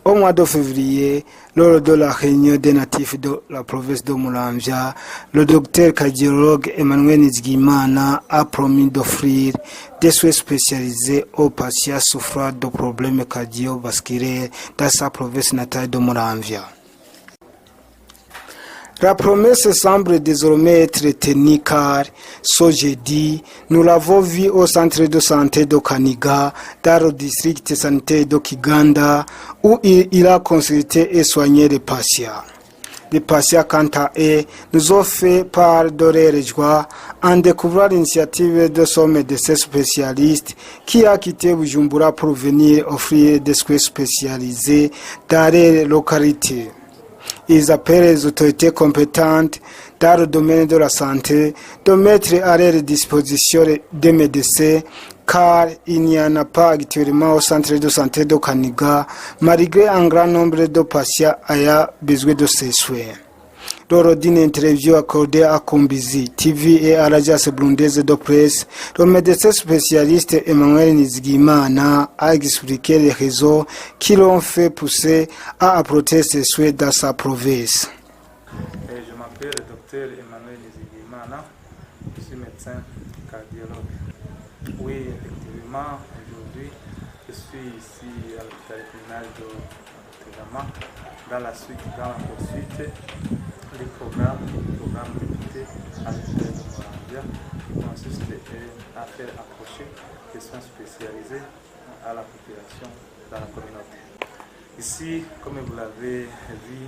Au mois de février, lors de la réunion des natifs de la province de Muramvya, le docteur cardiologue Emmanuel Nizigimana a promis d'offrir des soins spécialisés aux patients souffrant de problèmes cardiovasculaires dans sa province natale de Muramvya. La promesse semble désormais être tenue car ce jeudi, nous l'avons vu au centre de santé de Kaniga, dans le district sanitaire de Kiganda, où il a consulté et soigné les patients. Les patients, quant à eux, nous ont fait part de leur joie en découvrant l'initiative de son médecin spécialiste qui a quitté Bujumbura pour venir offrir des soins spécialisés dans les localités. Ils appellent les autorités compétentes dans le domaine de la santé de mettre à leur disposition des médecins car il n'y en a pas actuellement au centre de santé de Kaniga malgré un grand nombre de patients ayant besoin de ces soins. Lors d'une interview accordée à Kombizi TV et à l'agence burundaise de presse, le médecin spécialiste Emmanuel Nizigimana a expliqué les raisons qui l'ont fait pousser à apporter ces soins dans sa province. Je m'appelle le docteur Emmanuel Nizigimana, je suis médecin cardiologue. Oui, effectivement, aujourd'hui, je suis ici à l'hôpital communal de Tegama dans la poursuite du programme débuté à l'hôpital de Muramvya qui consiste à faire approcher des soins spécialisés à la population dans la communauté. Ici, comme vous l'avez vu,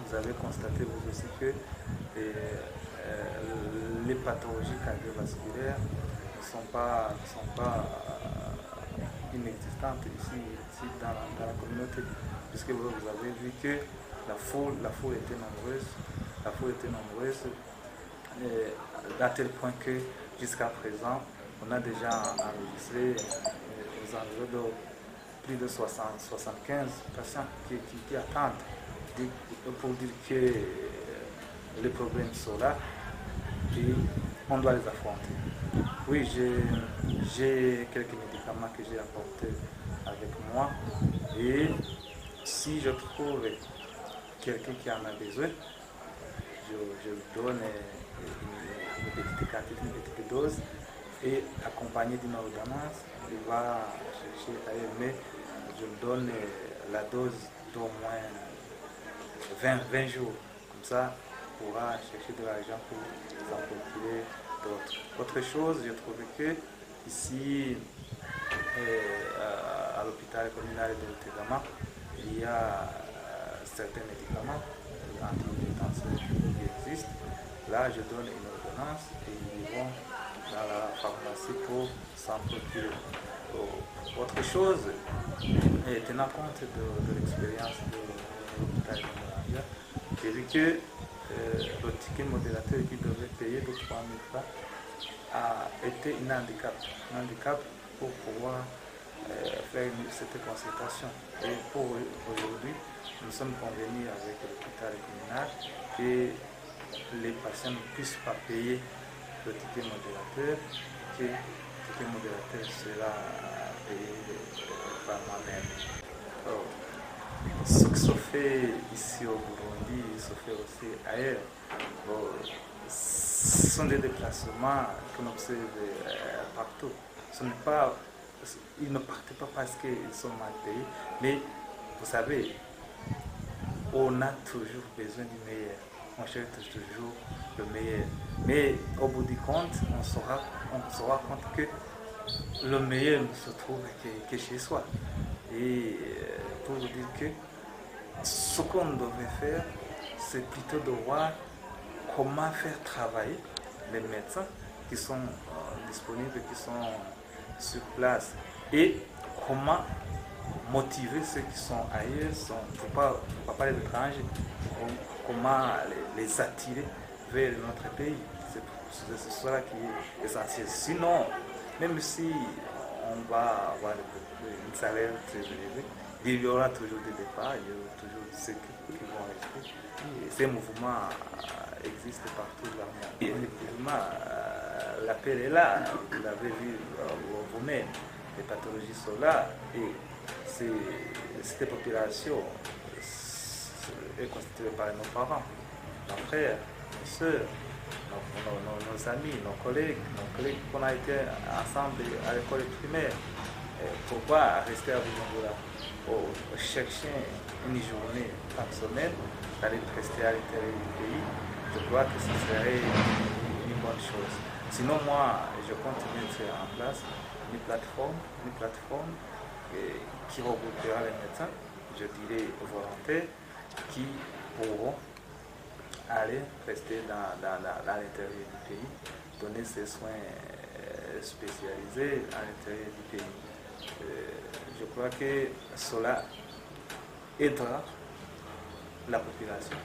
vous avez constaté vous aussi que les pathologies cardiovasculaires ne sont pas inexistantes ici dans la communauté, puisque vous avez vu que la foule était nombreuse, à tel point que jusqu'à présent, on a déjà enregistré aux environs de plus de 75 patients qui attendent pour dire que les problèmes sont là et on doit les affronter. Oui, j'ai quelques médicaments que j'ai apportés avec moi et si je trouve quelqu'un qui en a besoin, je lui donne une petite dose et accompagné d'une ordonnance, il va chercher ailleurs, mais je lui donne la dose d'au moins 20 jours. Comme ça, il pourra chercher de l'argent pour s'en procurer d'autres. Autre chose, j'ai trouvé que ici, à l'hôpital communal de Tegama, il y a certains médicaments antidépresseurs qui existent. Là, je donne une ordonnance et ils vont dans la pharmacie pour s'en procurer. Autre chose, tenant compte de l'expérience de l'hôpital de Muramvya, j'ai vu que le ticket modérateur qui devait payer de 3 000 francs a été un handicap pour pouvoir faire cette consultation. Et pour aujourd'hui, nous sommes convenus avec l'hôpital communal que les patients ne puissent pas payer le ticket modérateur, que le ticket modérateur sera payé par moi-même. Ce qui se fait ici au Burundi, se fait aussi ailleurs. Ce sont des déplacements qu'on observe partout. Ils ne partent pas parce qu'ils sont mal payés, mais vous savez, on a toujours besoin du meilleur. On cherche toujours le meilleur. Mais au bout du compte, on se rend compte que le meilleur ne se trouve que chez soi. Et pour vous dire que ce qu'on devait faire, c'est plutôt de voir comment faire travailler les médecins qui sont disponibles, qui sont sur place, et comment motiver ceux qui sont ailleurs, faut pas les étrangers, comment les attirer vers notre pays. C'est cela qui est essentiel. Sinon, même si on va avoir un salaire très élevé, il y aura toujours des départs, il y aura toujours ceux qui vont rester. Et ces mouvements existent partout dans le monde. Et effectivement, l'appel est là, vous l'avez vu vous-même, les pathologies sont là et cette population est constituée par nos parents, nos frères, nos soeurs, nos amis, nos collègues qu'on a été ensemble à l'école primaire. Pourquoi rester à Bujumbura ou chercher une journée par semaine d'aller rester à l'intérieur du pays? Je crois que ce serait une bonne chose. Sinon, moi, je compte mettre en place une plateforme qui regroupera les médecins, je dirais volontaires, qui pourront aller rester dans l'intérieur du pays, donner ces soins spécialisés à l'intérieur du pays. Je crois que cela aidera la population.